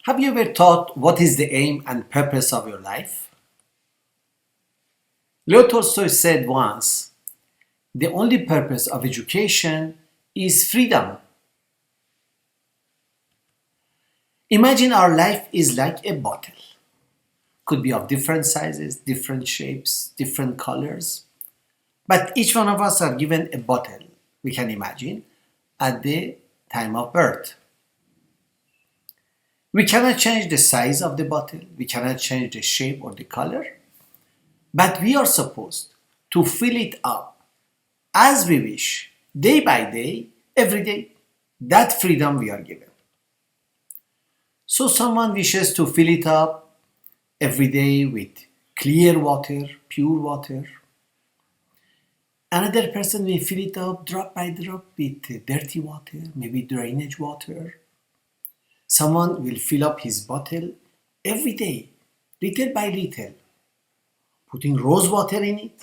Have you ever thought what is the aim and purpose of your life? Leo Tolstoy said once, the only purpose of education is freedom. Imagine our life is like a bottle. Could be of different sizes, different shapes, different colors. But each one of us are given a bottle, we can imagine, at the time of birth. We cannot change the size of the bottle, we cannot change the shape or the color, but we are supposed to fill it up as we wish, day by day, every day. That freedom we are given. So someone wishes to fill it up every day with clear water, pure water. Another person may fill it up drop by drop with dirty water, maybe drainage water. Someone will fill up his bottle every day, little by little, putting rose water in it.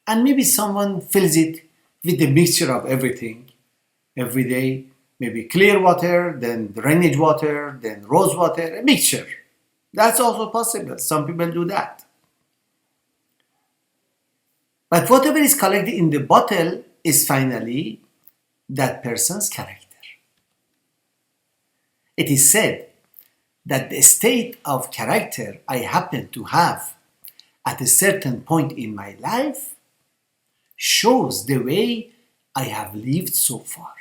And maybe someone fills it with a mixture of everything. Every day, maybe clear water, then drainage water, then rose water, a mixture. That's also possible. Some people do that. But whatever is collected in the bottle is finally that person's character. It is said that the state of character I happen to have at a certain point in my life shows the way I have lived so far.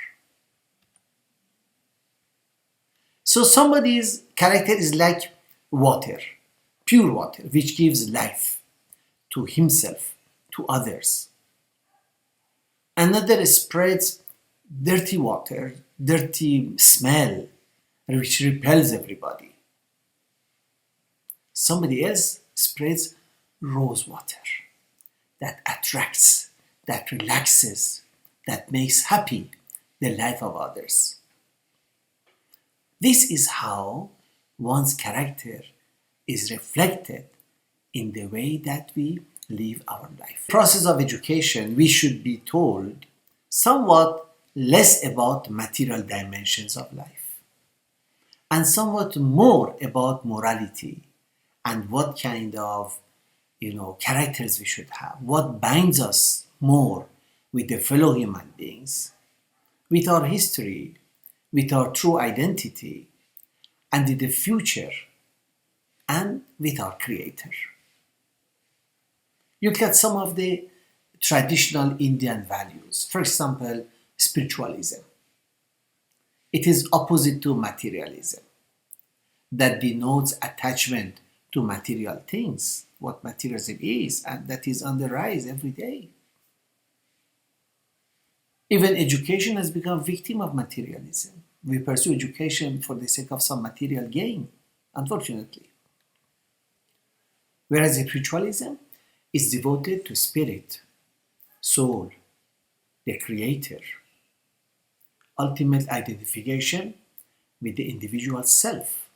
So somebody's character is like water, pure water, which gives life to himself, to others. Another spreads dirty water, dirty smell, which repels everybody. Somebody else spreads rose water that attracts, that relaxes, that makes happy the life of others. This is how one's character is reflected in the way that we live our life. Process of education, we should be told somewhat less about material dimensions of life and somewhat more about morality and what kind of characters we should have, what binds us more with the fellow human beings, with our history, with our true identity, and with the future, and with our Creator. You look at some of the traditional Indian values. For example, spiritualism. It is opposite to materialism. That denotes attachment to material things, what materialism is, and that is on the rise every day. Even education has become victim of materialism. We pursue education for the sake of some material gain, unfortunately. Whereas spiritualism is devoted to spirit, soul, the Creator, ultimate identification with the individual self,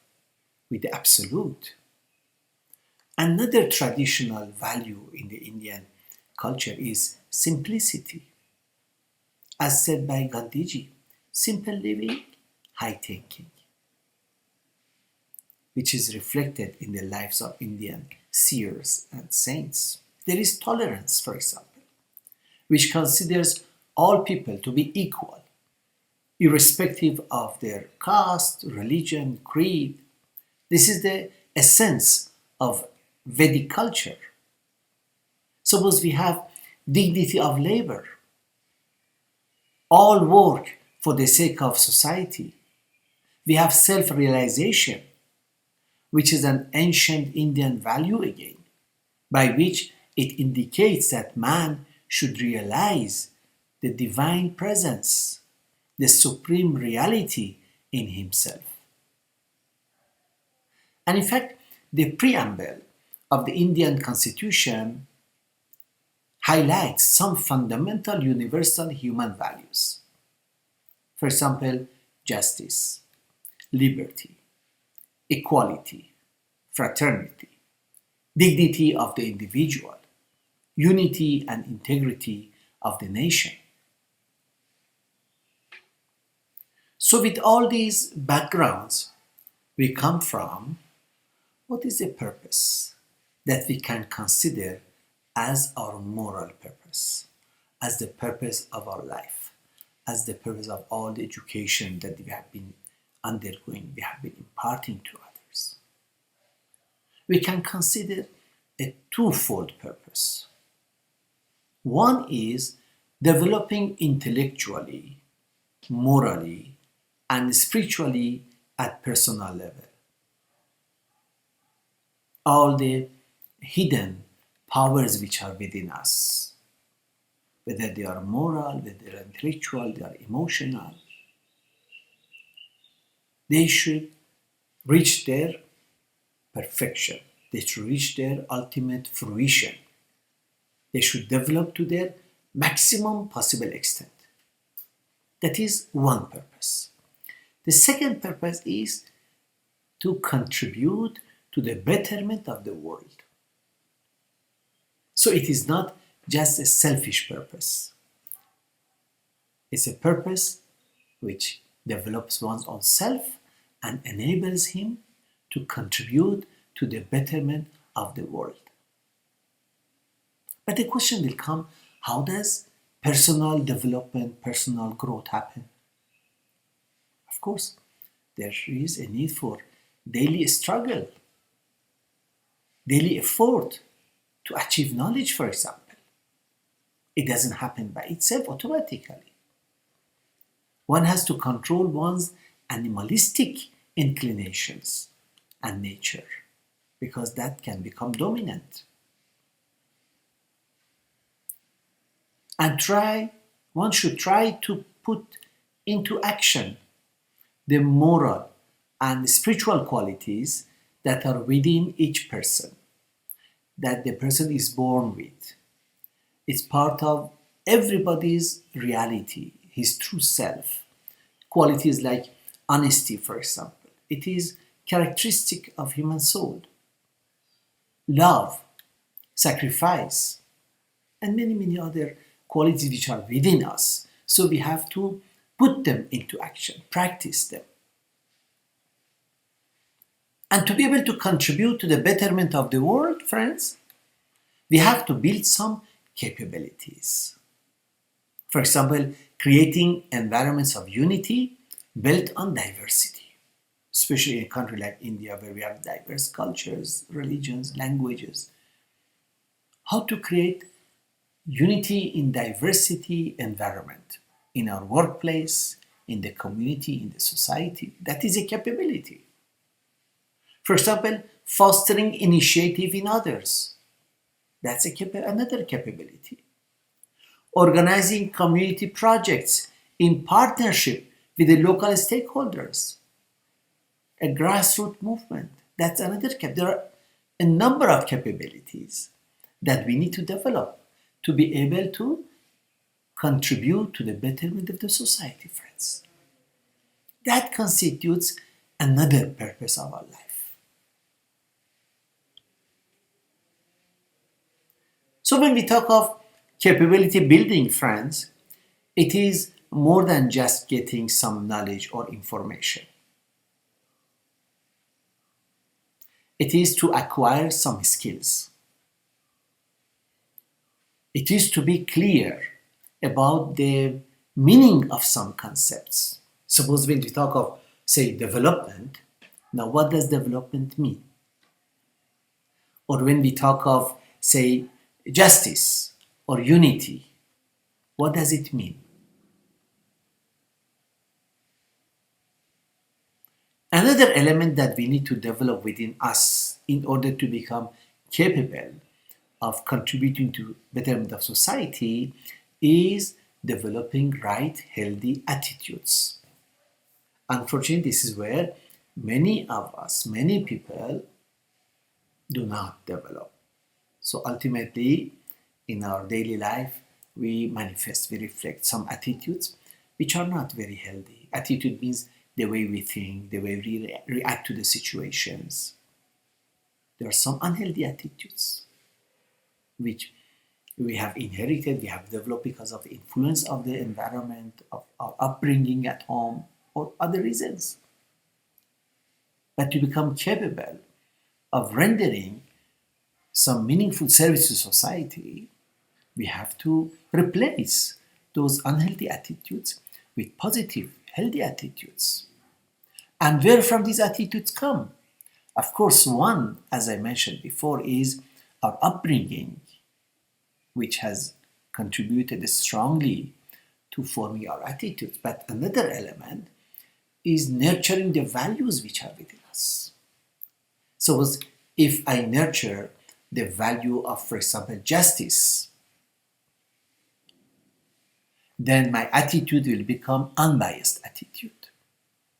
with the Absolute. Another traditional value in the Indian culture is simplicity. As said by Gandhiji, simple living, high thinking, which is reflected in the lives of Indian seers and saints. There is tolerance, for example, which considers all people to be equal, irrespective of their caste, religion, creed. This is the essence of Vedic culture. Suppose we have dignity of labor, all work for the sake of society. We have self-realization, which is an ancient Indian value again, by which it indicates that man should realize the divine presence, the supreme reality in himself. And in fact, the preamble of the Indian Constitution highlights some fundamental universal human values. For example, justice, liberty, equality, fraternity, dignity of the individual, unity and integrity of the nation. So with all these backgrounds, we come from, what is a purpose that we can consider as our moral purpose, as the purpose of our life, as the purpose of all the education that we have been undergoing, we have been imparting to others. We can consider a twofold purpose. One is developing intellectually, morally, and spiritually at personal level. All the hidden powers which are within us, whether they are moral, whether they are intellectual, they are emotional, they should reach their perfection. They should reach their ultimate fruition. They should develop to their maximum possible extent. That is one purpose. The second purpose is to contribute to the betterment of the world. So it is not just a selfish purpose. It's a purpose which develops one's own self and enables him to contribute to the betterment of the world. But the question will come, how does personal development, personal growth happen? Of course, there is a need for daily struggle, daily effort to achieve knowledge, for example. It doesn't happen by itself automatically. One has to control one's animalistic inclinations and nature, because that can become dominant. And one should try to put into action the moral and spiritual qualities that are within each person, that the person is born with. It's part of everybody's reality, his true self. Qualities like honesty, for example. It is characteristic of human soul. Love, sacrifice, and many, many other qualities which are within us. So we have to put them into action, practice them. And to be able to contribute to the betterment of the world, friends, we have to build some capabilities. For example, creating environments of unity built on diversity, especially in a country like India where we have diverse cultures, religions, languages. How to create unity in diversity environment in our workplace, in the community, in the society. That is a capability. For example, fostering initiative in others. That's another capability. Organizing community projects in partnership with the local stakeholders. A grassroots movement. That's another capability. There are a number of capabilities that we need to develop to be able to contribute to the betterment of the society, friends. That constitutes another purpose of our life. So when we talk of capability building, friends, it is more than just getting some knowledge or information. It is to acquire some skills. It is to be clear about the meaning of some concepts. Suppose when we talk of, say, development, now what does development mean? Or when we talk of, say, justice or unity, what does it mean? Another element that we need to develop within us in order to become capable of contributing to betterment of society is developing right, healthy attitudes. Unfortunately, this is where many of us, many people do not develop. So ultimately, in our daily life, we reflect some attitudes which are not very healthy. Attitude means the way we think, the way we react to the situations. There are some unhealthy attitudes which we have inherited, we have developed because of the influence of the environment, of our upbringing at home, or other reasons. but to become capable of rendering some meaningful service to society, we have to replace those unhealthy attitudes with positive, healthy attitudes. And where from these attitudes come? Of course, one, as I mentioned before, is our upbringing, which has contributed strongly to forming our attitudes. But another element is nurturing the values which are within us. So if I nurture the value of, for example, justice, then my attitude will become unbiased attitude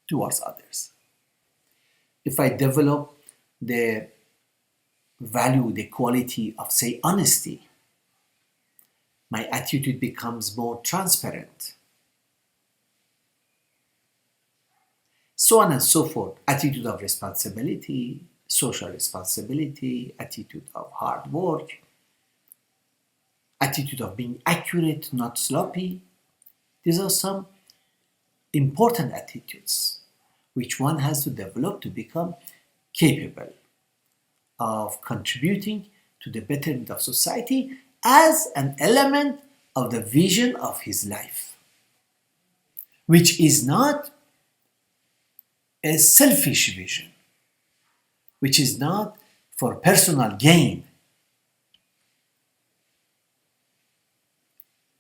towards others. If I develop the value, the quality of, say, honesty, my attitude becomes more transparent. So on and so forth. Attitude of responsibility, social responsibility, attitude of hard work, attitude of being accurate, not sloppy. These are some important attitudes which one has to develop to become capable of contributing to the betterment of society as an element of the vision of his life, which is not a selfish vision, which is not for personal gain.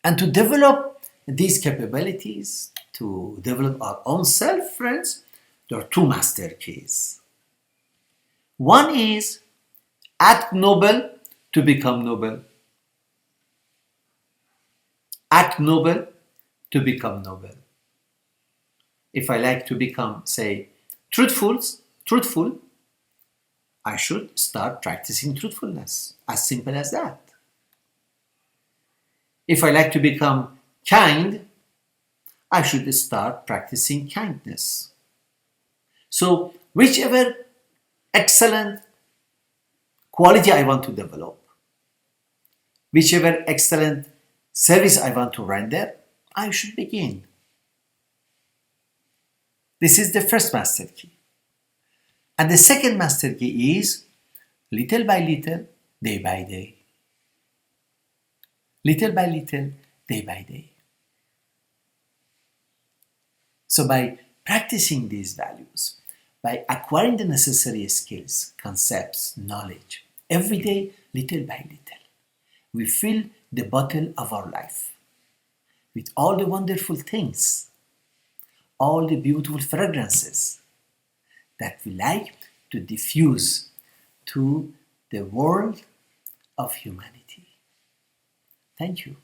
And to develop these capabilities, to develop our own self, friends, there are two master keys. One is act noble to become noble. Act noble to become noble. If I like to become, say, truthful, I should start practicing truthfulness. As simple as that. If I like to become kind, I should start practicing kindness. So, whichever excellent quality I want to develop, whichever excellent service I want to render, I should begin. This is the first master key. And the second master key is little by little, day by day. Little by little, day by day. So by practicing these values, by acquiring the necessary skills, concepts, knowledge, every day, little by little, we fill the bottle of our life with all the wonderful things, all the beautiful fragrances that we like to diffuse to the world of humanity. Thank you.